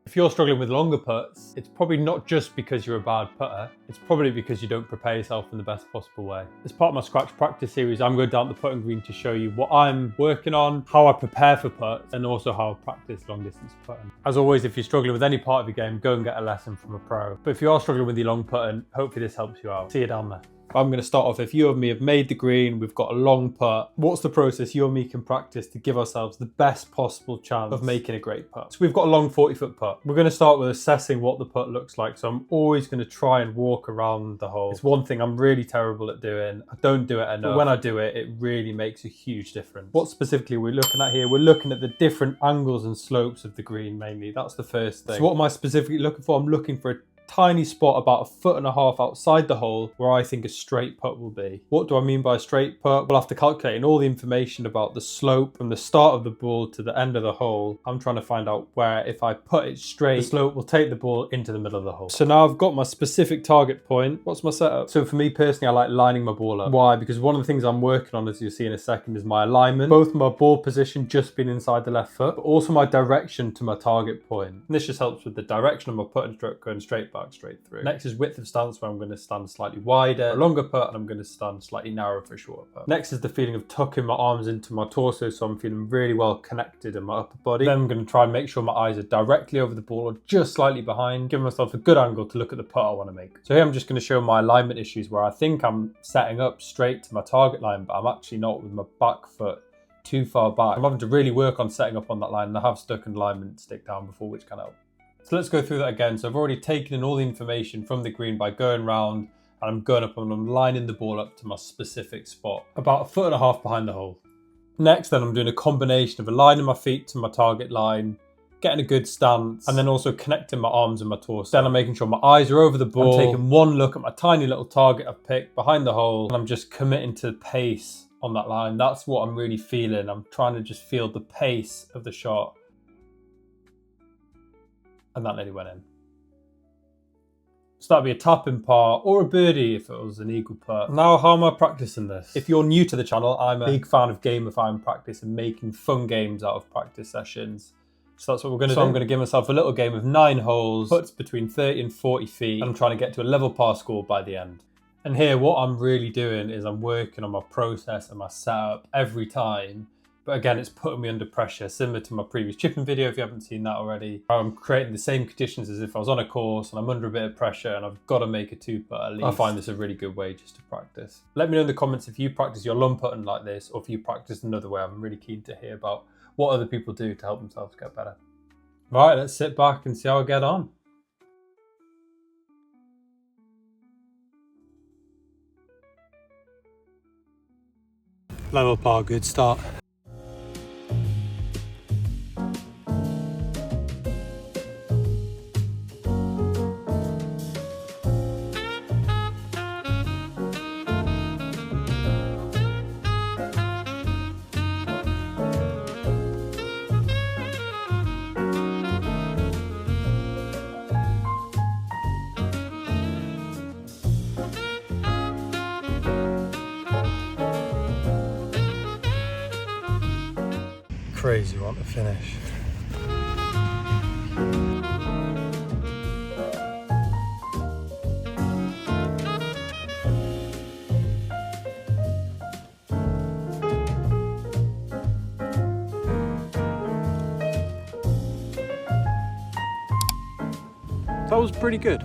If you're struggling with longer putts, it's probably not just because you're a bad putter, it's probably because you don't prepare yourself in the best possible way. As part of my scratch practice series, I'm going down the putting green to show you what I'm working on, how I prepare for putts, and also how I practice long distance putting. As always, if you're struggling with any part of your game, go and get a lesson from a pro. But if you are struggling with your long putting, hopefully this helps you out. See you down there. I'm going to start off, if you and me have made the green, we've got a long putt, what's the process you and me can practice to give ourselves the best possible chance of making a great putt? So we've got a long 40-foot putt. We're going to start with assessing what the putt looks like. So I'm always going to try and walk around the hole. It's one thing I'm really terrible at doing. I don't do it enough. But when I do it, it really makes a huge difference. What specifically we're looking at here? We're looking at the different angles and slopes of the green mainly. That's the first thing. So what am I specifically looking for? I'm looking for a tiny spot about 1.5 foot outside the hole where I think a straight putt will be. What do I mean by a straight putt? Well, after calculating all the information about the slope from the start of the ball to the end of the hole, I'm trying to find out where, if I put it straight, the slope will take the ball into the middle of the hole. So now I've got my specific target point. What's my setup? So for me personally, I like lining my ball up. Why? Because one of the things I'm working on, as you'll see in a second, is my alignment. Both my ball position just being inside the left foot, but also my direction to my target point. And this just helps with the direction of my putting stroke going straight back, straight through. Next is width of stance, where I'm going to stand slightly wider, a longer putt, and I'm going to stand slightly narrower for a shorter putt. Next is the feeling of tucking my arms into my torso, so I'm feeling really well connected in my upper body. Then I'm going to try and make sure my eyes are directly over the ball or just slightly behind, giving myself a good angle to look at the putt I want to make. So here I'm just going to show my alignment issues, where I think I'm setting up straight to my target line, but I'm actually not, with my back foot too far back. I'm having to really work on setting up on that line, and I have stuck an alignment stick down before, which can help. So let's go through that again. So I've already taken in all the information from the green by going round, and I'm going up and I'm lining the ball up to my specific spot, about 1.5 foot behind the hole. Next then I'm doing a combination of aligning my feet to my target line, getting a good stance, and then also connecting my arms and my torso. Then I'm making sure my eyes are over the ball. I'm taking one look at my tiny little target I've picked behind the hole, and I'm just committing to the pace on that line. That's what I'm really feeling. I'm trying to just feel the pace of the shot. And that nearly went in. So that'd be a tapping par or a birdie if it was an eagle putt. Now, how am I practicing this? If you're new to the channel, I'm a big fan of gamifying practice and making fun games out of practice sessions. So that's what we're going to do. So I'm going to give myself a little game of 9 holes, putts between 30 and 40 feet, and I'm trying to get to a level par score by the end. And here, what I'm really doing is I'm working on my process and my setup every time. But again, it's putting me under pressure, similar to my previous chipping video, if you haven't seen that already. I'm creating the same conditions as if I was on a course and I'm under a bit of pressure and I've got to make a 2-putt at least. I find this a really good way just to practice. Let me know in the comments if you practice your long putting like this, or if you practice another way. I'm really keen to hear about what other people do to help themselves get better. Right, let's sit back and see how I get on. Level par, good start. Crazy want to finish. That was pretty good.